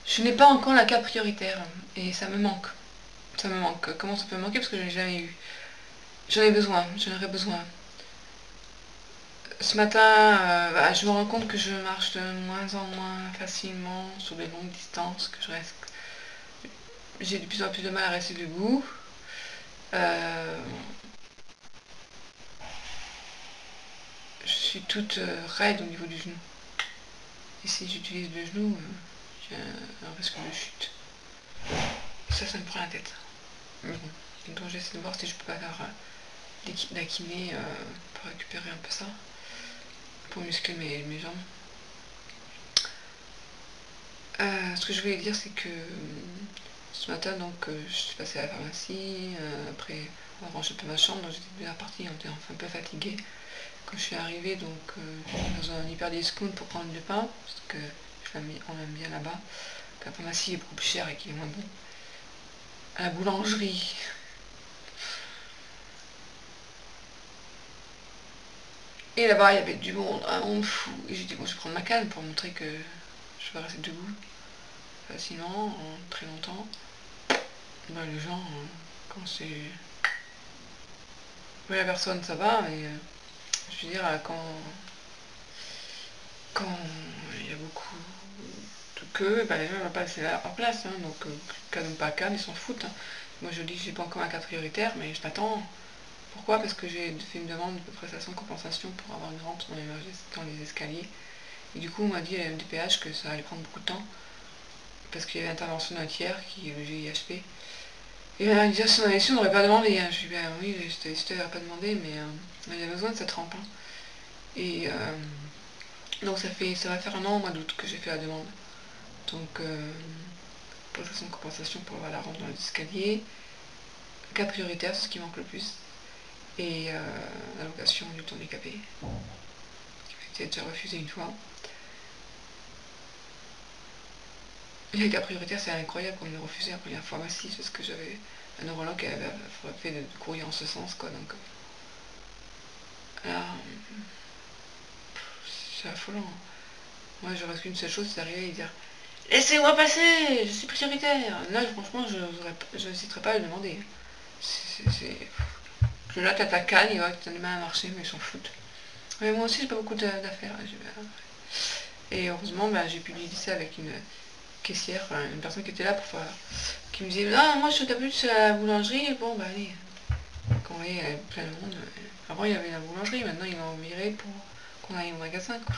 Je n'ai pas encore la carte prioritaire et ça me manque. Ça me manque. Comment ça peut me manquer? Parce que je n'ai jamais eu. J'en ai besoin, j'en aurais besoin. Ce matin, je me rends compte que je marche de moins en moins facilement sur des longues distances, que je reste. J'ai de plus en plus de mal à rester debout. Euh, je suis toute raide au niveau du genou. Et si j'utilise le genou, j'ai un risque de chute. Ça me prend la tête. Donc j'essaie de voir si je peux pas faire la kiné pour récupérer un peu ça, pour muscler mes jambes. Ce que je voulais dire, c'est que ce matin, donc, je suis passée à la pharmacie, après avoir rangé un peu ma chambre, donc j'étais bien partie, on était enfin un peu fatiguée. Quand je suis arrivée, donc, dans un hyper discount pour prendre du pain, parce que on l'aime bien là-bas, que la pharmacie est beaucoup plus chère et qu'il est moins bon. À la boulangerie. Et là-bas, il y avait du monde, un monde fou. Et j'ai dit, bon, je vais prendre ma canne pour montrer que je vais rester debout facilement, très longtemps. Bah, les gens, quand c'est... Oui, la personne, ça va, mais je veux dire, quand il y a beaucoup de queue, bah, les gens ne vont pas laisser leur place. Hein, donc, canne ou pas canne, ils s'en foutent. Hein. Moi, je dis que j'ai pas encore un cas prioritaire, mais je t'attends. Pourquoi? Parce que j'ai fait une demande de prestation de compensation pour avoir une rampe dans les escaliers. Et du coup, on m'a dit à la MDPH que ça allait prendre beaucoup de temps, parce qu'il y avait l'intervention d'un tiers, qui est le GIHP. Et il m'a dit, si on avait su, on n'aurait pas demandé. Hein. Je lui ai dit, ben oui, je t'avais pas demandé, mais il y a besoin de cette rampe. Hein. Et donc ça va faire un an au mois d'août que j'ai fait la demande. Donc, prestation de compensation pour avoir la rampe dans les escaliers. Cas prioritaire, c'est ce qui manque le plus. Et l'allocation du handicapé, qui m'a été déjà refusée une fois. Les cas prioritaires, c'est incroyable qu'on me refusé la première fois. Bah si, c'est ce que j'avais un neurologue qui avait fait de courrier en ce sens, quoi. Donc, là, c'est affolant. Moi, j'aurais qu'une seule chose, c'est d'arriver et dire laissez-moi passer, je suis prioritaire. Là, franchement, je n'hésiterai pas à le demander. Je note à ta canne, il va que tu as du mal à marcher, mais ils s'en foutent. Mais moi aussi, j'ai pas beaucoup d'affaires. Et heureusement, j'ai pu discuter avec une caissière, enfin, une personne qui était là pour faire, qui me disait ah, moi je suis plus à la boulangerie. Bon, bah allez. Quand on voyait, il y avait plein de monde. Avant, il y avait la boulangerie, maintenant, ils l'ont viré pour qu'on aille au magasin, quoi.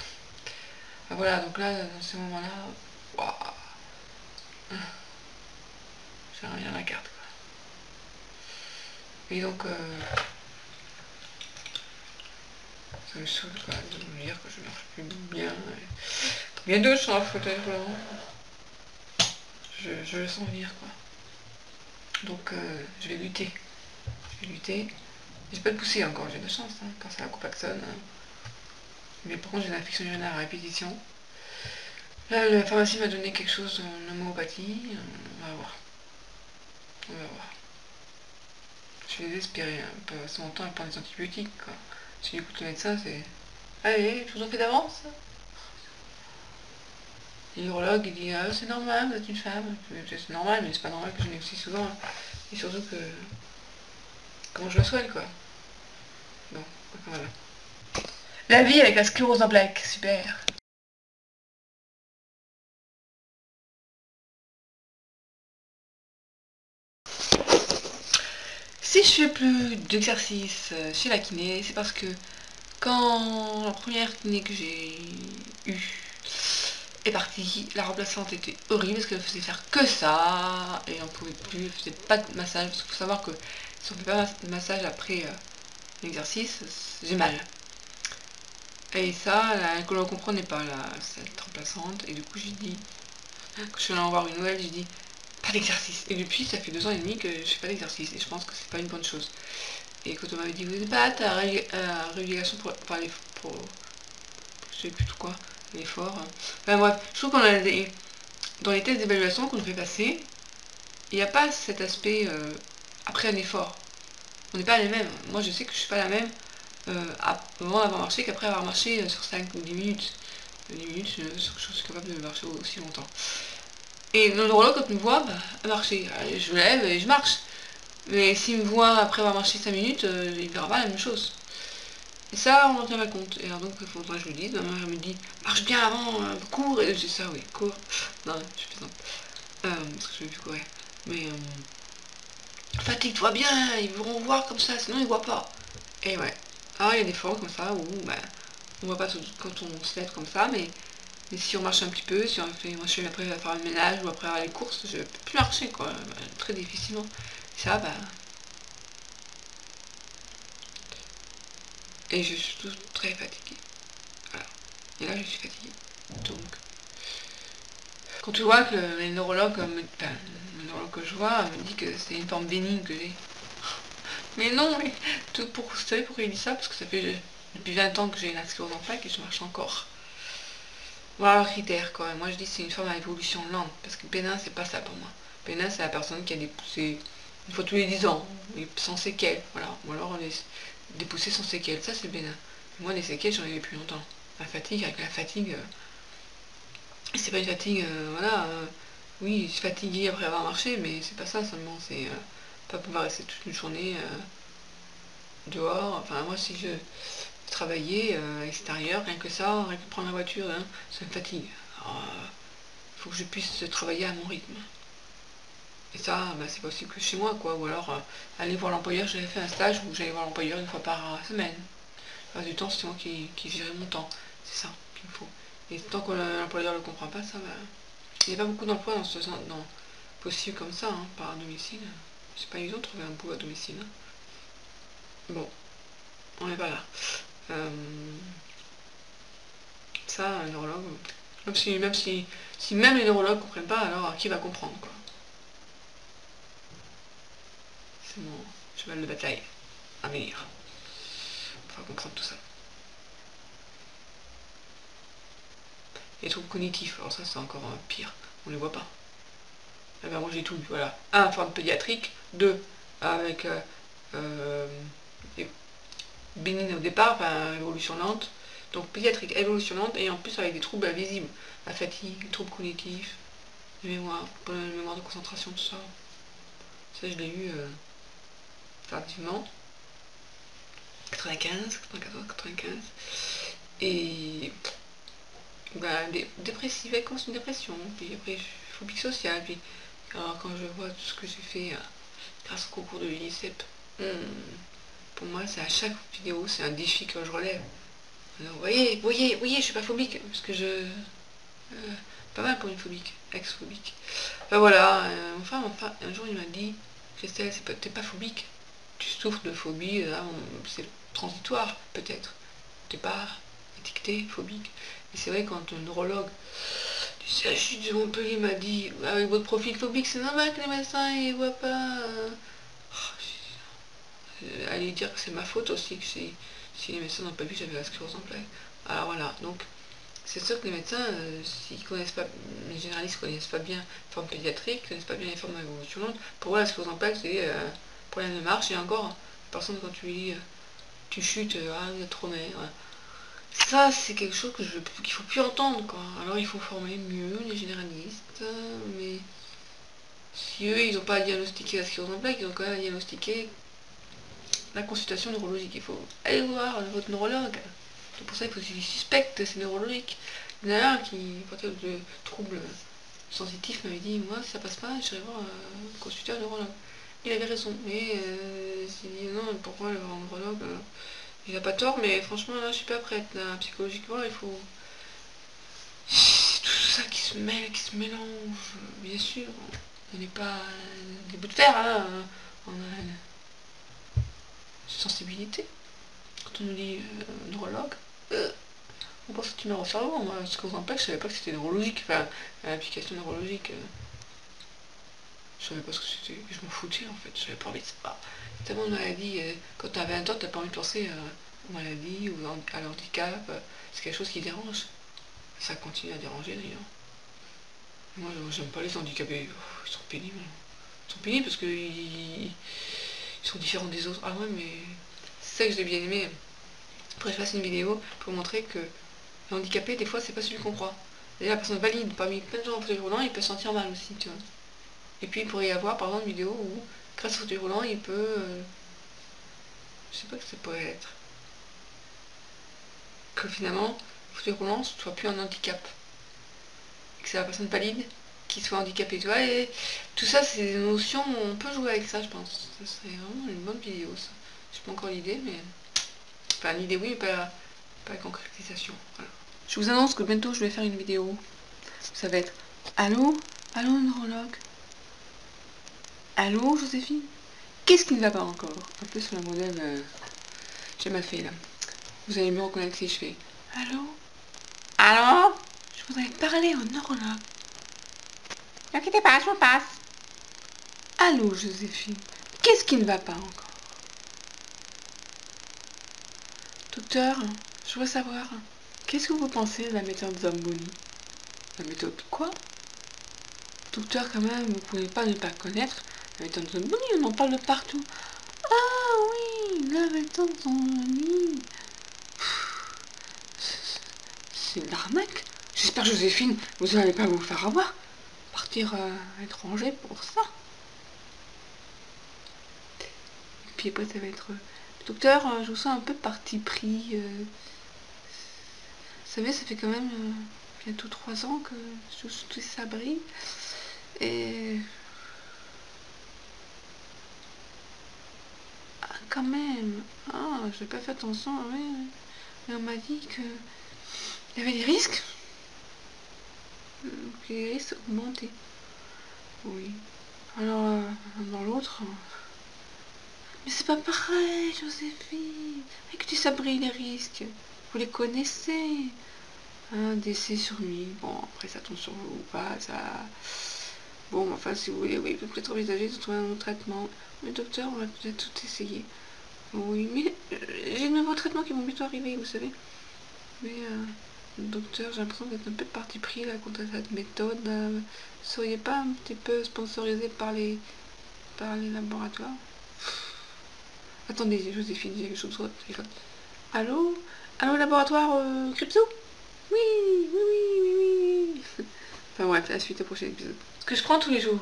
Enfin, voilà, donc là, dans ces moments-là, waouh, j'ai rien à la carte, quoi. Et donc, ça me saoule, quoi, de me dire que je marche plus bien. Bientôt, je suis en fauteuil roulant. Je le sens venir, quoi. Donc, je vais lutter. Je vais lutter. J'ai pas de poussée encore, j'ai de la chance, hein, quand ça la compaxonne. Hein. Mais par contre, j'ai une infection urinaire à répétition. Là, la pharmacie m'a donné quelque chose en homéopathie. On va voir. On va voir. Je suis désespérée. Hein. On peut passer mon temps à prendre des antibiotiques, quoi. Si j'écoute le médecin, c'est allez, je vous en fais d'avance. L'urologue, il dit ah, c'est normal, vous êtes une femme. C'est normal, mais c'est pas normal que je n'ai aussi souvent. Hein. Et surtout que. Comment je le soigne, quoi. Bon, voilà. La vie avec la sclérose en plaques, super. Si je fais plus d'exercice chez la kiné, c'est parce que quand la première kiné que j'ai eue est partie, la remplaçante était horrible parce qu'elle faisait faire que ça et on pouvait plus, elle faisait pas de massage parce qu'il faut savoir que si on fait pas de massage après l'exercice, j'ai mal. Et ça, elle ne comprenait pas cette remplaçante et du coup j'ai dit, quand je suis allée en voir une nouvelle, j'ai dit pas d'exercice. Et depuis, ça fait 2 ans et demi que je fais pas d'exercice et je pense que c'est pas une bonne chose. Et quand on m'avait dit, vous n'êtes pas à régulation pour je sais plus tout quoi, l'effort. Enfin bref, je trouve qu'on a dans les tests d'évaluation qu'on nous fait passer, il n'y a pas cet aspect après un effort. On n'est pas les mêmes. Moi, je sais que je suis pas la même avant d'avoir marché qu'après avoir marché sur 5 ou 10 minutes. 10 minutes, je suis capable de marcher aussi longtemps. Et le neurologue, quand il me voit, bah, marcher. Allez, je me lève et je marche. Mais s'il me voit après avoir marché 5 minutes, il verra pas la même chose. Et ça, on en tient pas compte. Et alors donc, il faudra que je le dise. Ma mère me dit, marche bien avant, cours. Et je dis ça, oui, cours. Non, je plaisante. Parce que je vais plus courir. Mais, fatigue-toi bien, ils vont voir comme ça, sinon ils voient pas. Et ouais. Alors, il y a des fois comme ça où, bah, on voit pas tout quand on se lève comme ça, mais si on marche un petit peu, si on fait, moi je suis après faire le ménage ou après les courses, je peux plus marcher quoi, très difficilement. Ça, bah, et je suis tout très fatiguée. Voilà. Et là, je suis fatiguée. Donc, quand tu vois que les neurologues, enfin, le neurologue que je vois me dit que c'est une forme bénigne que j'ai. Mais non, mais vous savez pourquoi il dit ça? Parce que ça fait depuis 20 ans que j'ai une sclérose en plaques et je marche encore. Voilà le critère quoi. Moi je dis que c'est une forme à évolution lente. Parce que bénin, c'est pas ça pour moi. Bénin, c'est la personne qui a des poussées une fois tous les 10 ans, sans séquelles. Voilà. Ou alors des poussées sans séquelles. Ça, c'est bénin. Moi, les séquelles, j'en ai depuis longtemps. La fatigue, avec la fatigue, c'est pas une fatigue, voilà. Oui, je suis fatiguée après avoir marché, mais c'est pas ça seulement. C'est pas pouvoir rester toute une journée dehors. Enfin, moi, si je travaillais à l'extérieur, rien que ça, rien que prendre la voiture, hein, ça me fatigue. Il faut que je puisse travailler à mon rythme. Et ça, bah, c'est possible que chez moi, quoi. Ou alors, aller voir l'employeur, j'avais fait un stage où j'allais voir l'employeur une fois par semaine. Le reste du temps, c'est moi qui gérais mon temps. C'est ça qu'il me faut. Et tant que l'employeur ne le comprend pas, ça va. Il n'y a pas beaucoup d'emplois dans ce sens, possible comme ça, hein, par domicile. C'est pas évident de trouver un boulot à domicile. Hein. Bon, on n'est pas là. Ça, un neurologue, si même les neurologues comprennent pas, alors qui va comprendre, quoi. C'est mon cheval de bataille à venir. Faut comprendre tout ça. Les troubles cognitifs, alors ça c'est encore pire, on les voit pas. Eh ben moi j'ai tout vu, voilà. Un, forme pédiatrique, deux, avec bénigne au départ, enfin évolution lente, donc pédiatrique, évolution lente, et en plus avec des troubles invisibles, la fatigue, les troubles cognitifs, la mémoire de concentration, tout ça. Ça je l'ai eu tardivement, 95, 94, 95, et ben, dépressive, elle commence une dépression, puis après phobie sociale, puis alors quand je vois tout ce que j'ai fait grâce au concours de l'UNICEF, pour moi c'est à chaque vidéo c'est un défi que je relève. Alors, voyez, je suis pas phobique, parce que pas mal pour une phobique, ex-phobique. Ben voilà, enfin, un jour il m'a dit, Christelle, t'es pas phobique, tu souffres de phobie, c'est transitoire peut-être, t'es pas étiqueté phobique. Et c'est vrai quand un neurologue du CHU de Montpellier m'a dit, avec votre profil phobique, c'est normal que les médecins ils voient pas. Aller dire que c'est ma faute aussi, que si les médecins n'ont pas vu, j'avais la sclérose en plaques. Alors voilà, donc c'est sûr que les médecins, s'ils connaissent pas, les généralistes connaissent pas bien les formes pédiatriques, connaissent pas bien les formes évolutionnées, pour eux la sclérose en plaques c'est problème de marche, et encore, la personne quand tu lui dis tu chutes, vous êtes trop maigre. Ça c'est quelque chose qu'il faut plus entendre quoi. Alors il faut former mieux les généralistes, mais si eux ils n'ont pas à diagnostiquer la sclérose en plaques, ils ont quand même à diagnostiquer la consultation neurologique. Il faut aller voir votre neurologue. C'est pour ça qu'il faut qu'il suspecte, c'est neurologique. Il y en a un qui, porteur de troubles sensitifs, m'avait dit, moi, si ça passe pas, j'irai voir un consulteur neurologue. Il avait raison. Mais j'ai dit, non, pourquoi aller voir un neurologue il n'a pas tort, mais franchement, là, je suis pas prête. Là, psychologiquement, il faut... C'est tout ça qui se mêle, qui se mélange. Bien sûr, on n'est pas des bouts de fer, hein. On a sensibilité. Quand on nous dit neurologue, on pense que tu mets au cerveau. Moi, ce qu'on rappelle, je savais pas que c'était neurologique, enfin, l'application neurologique. Je savais pas ce que c'était, je m'en foutais en fait, j'avais pas envie de savoir. Tellement de maladies, quand t'as 20 ans, t'as pas envie de penser aux maladies ou à l'handicap, c'est quelque chose qui dérange. Ça continue à déranger d'ailleurs. Moi, j'aime pas les handicapés, ils sont pénibles. Ils sont pénibles parce qu'ils sont différents des autres. Ah ouais, mais c'est ça que j'ai bien aimé. Après, je fasse une vidéo pour montrer que le handicapé, des fois, c'est pas celui qu'on croit. Déjà, la personne valide parmi plein de gens en fauteuil roulant, il peut se sentir mal aussi, tu vois. Et puis, il pourrait y avoir, par exemple, une vidéo où, grâce au fauteuil roulant, il peut... je sais pas ce que ça pourrait être. Que finalement, le fauteuil roulant ne soit plus un handicap. Et que c'est la personne valide qui soit handicapée, tu vois. Et tout ça, c'est des notions, on peut jouer avec ça, je pense. Ça serait vraiment une bonne vidéo, ça. Je sais pas encore l'idée, mais... Enfin, l'idée, oui, mais pas la concrétisation. Voilà. Je vous annonce que bientôt, je vais faire une vidéo. Ça va être... Allô? Allô, neurologue? Allô, Joséphine? Qu'est-ce qui ne va pas encore? Un peu sur le modèle... j'ai mal fait, là. Vous allez me reconnaître si je fais... Allô? Allô? Je voudrais parler au neurologue. N'inquiétez pas, je vous passe. Allô, Joséphine? Qu'est-ce qui ne va pas encore? Docteur, je voudrais savoir... Qu'est-ce que vous pensez de la méthode Zamboni? La méthode quoi? Docteur, quand même, vous pouvez pas ne pas connaître la méthode Zamboni, on en parle de partout. Ah oui, la méthode Zamboni. C'est de l'arnaque. J'espère, Joséphine, vous n'allez pas vous faire avoir. Partir à l'étranger pour ça. Et puis après, ça va être... Docteur, je vous sens un peu parti pris. Vous savez, ça fait quand même bientôt 3 ans que je suis sabrée. Et... Ah, quand même. Ah, je n'ai pas fait attention. Oui, oui. Et on m'a dit que... il y avait des risques. Que les risques augmentaient. Oui. Alors, dans l'autre... Mais c'est pas pareil, Joséphine. Avec du sabri les risques. Vous les connaissez. Un décès sur 1000. Bon, après, ça tombe sur vous ou pas. Ça... Bon, enfin, si vous voulez, oui, peut-être envisager de trouver un autre traitement. Le docteur, on va peut-être tout essayer. Oui, mais j'ai de nouveaux traitements qui vont bientôt arriver, vous savez. Mais, docteur, j'ai l'impression d'être un peu parti pris là contre cette méthode. Vous seriez pas un petit peu sponsorisé par les laboratoires? Attendez, Joséphine, j'ai quelque chose sur votre téléphone. Allô? Allô, laboratoire Crypto? Oui, oui, oui, oui, oui. Enfin bref, la suite au prochain épisode. Ce que je prends tous les jours.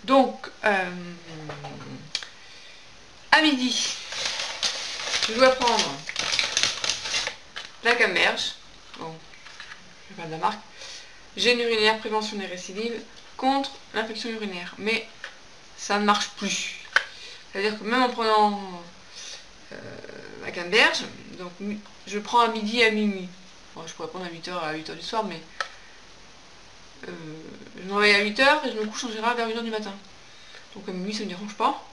Donc, à midi, je dois prendre la Gamberge. Bon, je vais pas de la marque. Gène urinaire, prévention des récidives contre l'infection urinaire. Mais ça ne marche plus. C'est-à-dire que même en prenant la Gamberge, donc je prends à midi et à minuit. Bon, je pourrais prendre à 8h à 8h du soir, mais je me réveille à 8h et je me couche en général vers 1h du matin. Donc à minuit, ça ne me dérange pas.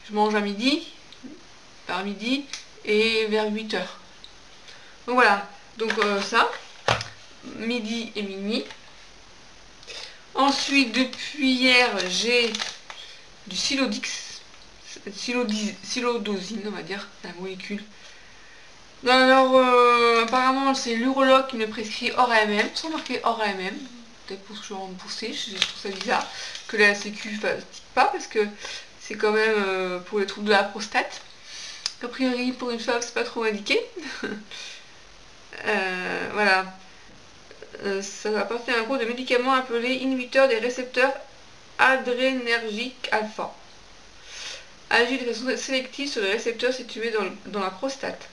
Je mange à midi, vers midi et vers 8h. Donc voilà, donc ça, midi et minuit. Ensuite, depuis hier, j'ai du silodosine, on va dire, la molécule. Alors, apparemment, c'est l'urologue qui me prescrit hors AMM, sans marquer hors AMM. Peut-être pour que je sois remboursée, je trouve ça bizarre que la Sécu ne fasse pas, parce que c'est quand même pour les troubles de la prostate. A priori, pour une femme, c'est pas trop indiqué. Voilà. Ça va apporter un groupe de médicaments appelés inhibiteurs des récepteurs adrénergiques alpha. Agit de façon sélective sur les récepteurs situés dans la prostate,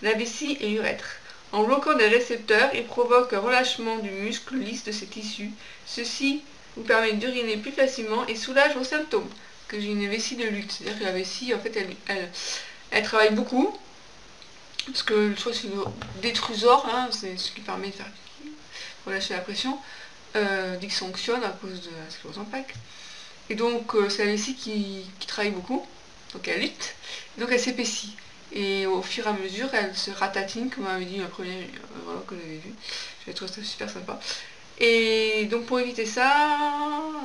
la vessie et l'urètre. En bloquant des récepteurs, il provoque un relâchement du muscle lisse de ces tissus. Ceci vous permet d'uriner plus facilement et soulage vos symptômes. Que j'ai une vessie de lutte, c'est-à-dire que la vessie, en fait, elle travaille beaucoup. Parce que soit c'est le détrusor, hein, c'est ce qui permet de faire relâcher la pression, dysfonctionne à cause de la sclérose en plaques. Et donc c'est la vessie qui travaille beaucoup, donc elle lutte, donc elle s'épaissit. Et au fur et à mesure, elle se ratatine, comme m'avait dit la première que j'avais vu. J'avais trouvé ça super sympa. Et donc pour éviter ça,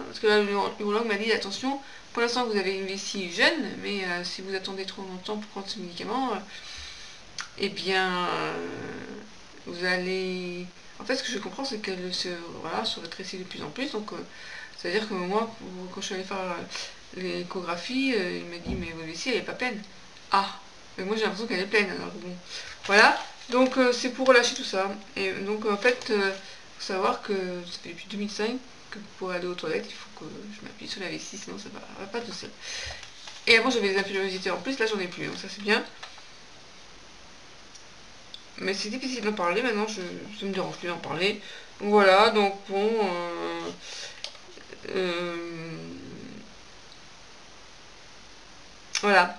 parce que là, l'urologue m'a dit attention, pour l'instant vous avez une vessie jeune, mais si vous attendez trop longtemps pour prendre ce médicament, eh bien vous allez... En fait, ce que je comprends, c'est qu'elle se rétrécit de plus en plus. Donc, c'est-à-dire que moi, quand je suis allée faire l'échographie, il m'a dit, mais votre vessie, elle n'est pas pleine. Ah, mais moi j'ai l'impression qu'elle est pleine, alors bon. Voilà, donc c'est pour relâcher tout ça. Et donc en fait, faut savoir que ça fait depuis 2005 que pour aller aux toilettes, il faut que je m'appuie sur la vessie, sinon ça va pas tout seul. Et avant j'avais des impétuosités en plus, là j'en ai plus, donc ça c'est bien. Mais c'est difficile d'en parler, maintenant ça me dérange plus d'en parler. Donc voilà, donc bon... voilà.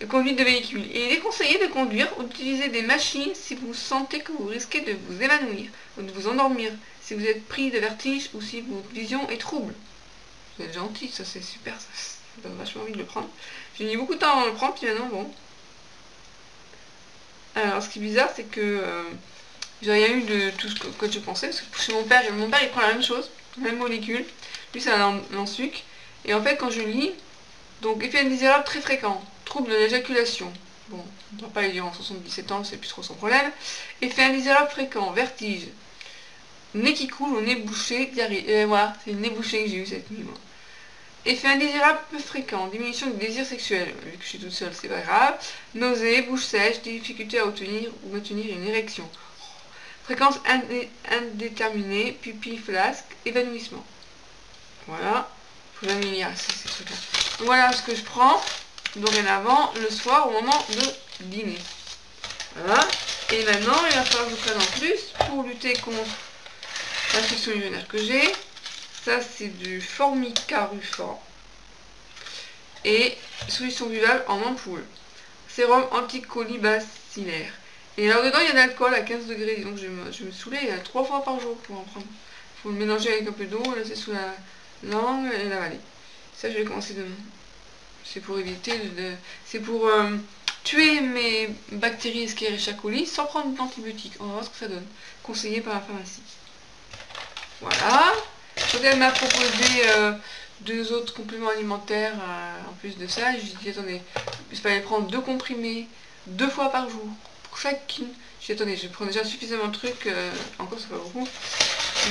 Conduite de véhicule. Il est déconseillé de conduire ou d'utiliser des machines si vous sentez que vous risquez de vous évanouir ou de vous endormir, si vous êtes pris de vertige ou si votre vision est trouble. Vous êtes gentil, ça c'est super, ça donne vachement envie de le prendre. J'ai mis beaucoup de temps à le prendre, puis maintenant bon. Alors ce qui est bizarre, c'est que j'ai rien eu de tout ce que je pensais, parce que chez mon père il prend la même chose, la même molécule. Lui c'est un lance-sucre. Et en fait quand je lis, donc effet indésirable très fréquent. Trouble de l'éjaculation. Bon, on ne doit pas aller en 77 ans, c'est plus trop son problème. Effet indésirable fréquent, vertige. Nez qui coule ou nez bouché, diarrhée. Voilà, c'est le nez bouché que j'ai eu cette nuit, moi. Effet indésirable peu fréquent, diminution du désir sexuel. Vu que je suis toute seule, c'est pas grave. Nausée, bouche sèche, difficulté à obtenir ou maintenir une érection. Fréquence indéterminée, pupille flasque, évanouissement. Voilà. Faut jamais lire ces trucs-là. Voilà ce que je prends dorénavant le soir au moment de dîner. Voilà. Et maintenant, il va falloir que je prenne en plus pour lutter contre l'infection urinaire que j'ai. Ça, c'est du Formica Ruffin. Et solution buvable en ampoule. Sérum anticolibacillaire. Et alors dedans, il y a de l'alcool à 15 degrés. Donc je me saoulais 3 fois par jour pour en prendre. Il faut le mélanger avec un peu d'eau, laisser sous la langue et l'avaler. Ça, je vais commencer demain. C'est pour éviter c'est pour tuer mes bactéries Escherichia coli sans prendre d'antibiotiques. On va voir ce que ça donne. Conseillé par la pharmacie. Voilà. Donc elle m'a proposé 2 autres compléments alimentaires en plus de ça. Je lui ai dit attendez, il fallait prendre 2 comprimés 2 fois par jour pour chacune. Je lui ai dit attendez, je prends déjà suffisamment de trucs, encore c'est pas beaucoup,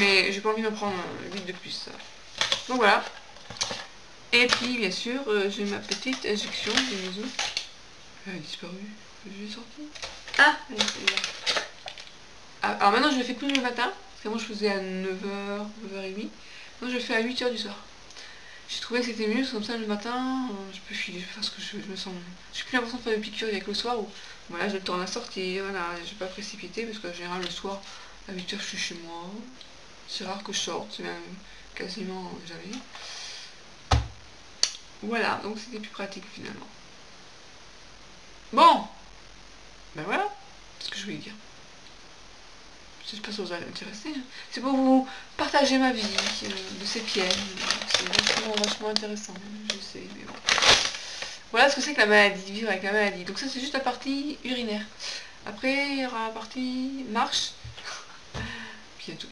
mais j'ai pas envie d'en prendre 8 de plus. Donc voilà. Et puis, bien sûr, j'ai ma petite injection de maison. Elle a disparu. Je l'ai sortie. Ah, elle est là. Alors maintenant, je le fais plus le matin. Parce qu'avant, je faisais à 9h, 9h30. Maintenant, je le fais à 8h du soir. J'ai trouvé que c'était mieux, comme ça, le matin, je peux filer, je peux faire ce que je me sens. J'ai plus l'impression de faire des piqûres avec le soir où, voilà, j'ai le temps de la sortie, voilà, je vais pas précipiter, parce qu'en général, le soir, à 8h, je suis chez moi. C'est rare que je sorte, c'est même quasiment jamais. Voilà, donc c'était plus pratique finalement. Bon, ben voilà ce que je voulais dire. Je sais pas si vous allez intéresser. C'est pour vous partager ma vie de ces pièges. C'est vachement intéressant, je sais, mais bon. Voilà ce que c'est que la maladie, vivre avec la maladie. Donc ça c'est juste la partie urinaire. Après il y aura la partie marche. Bientôt.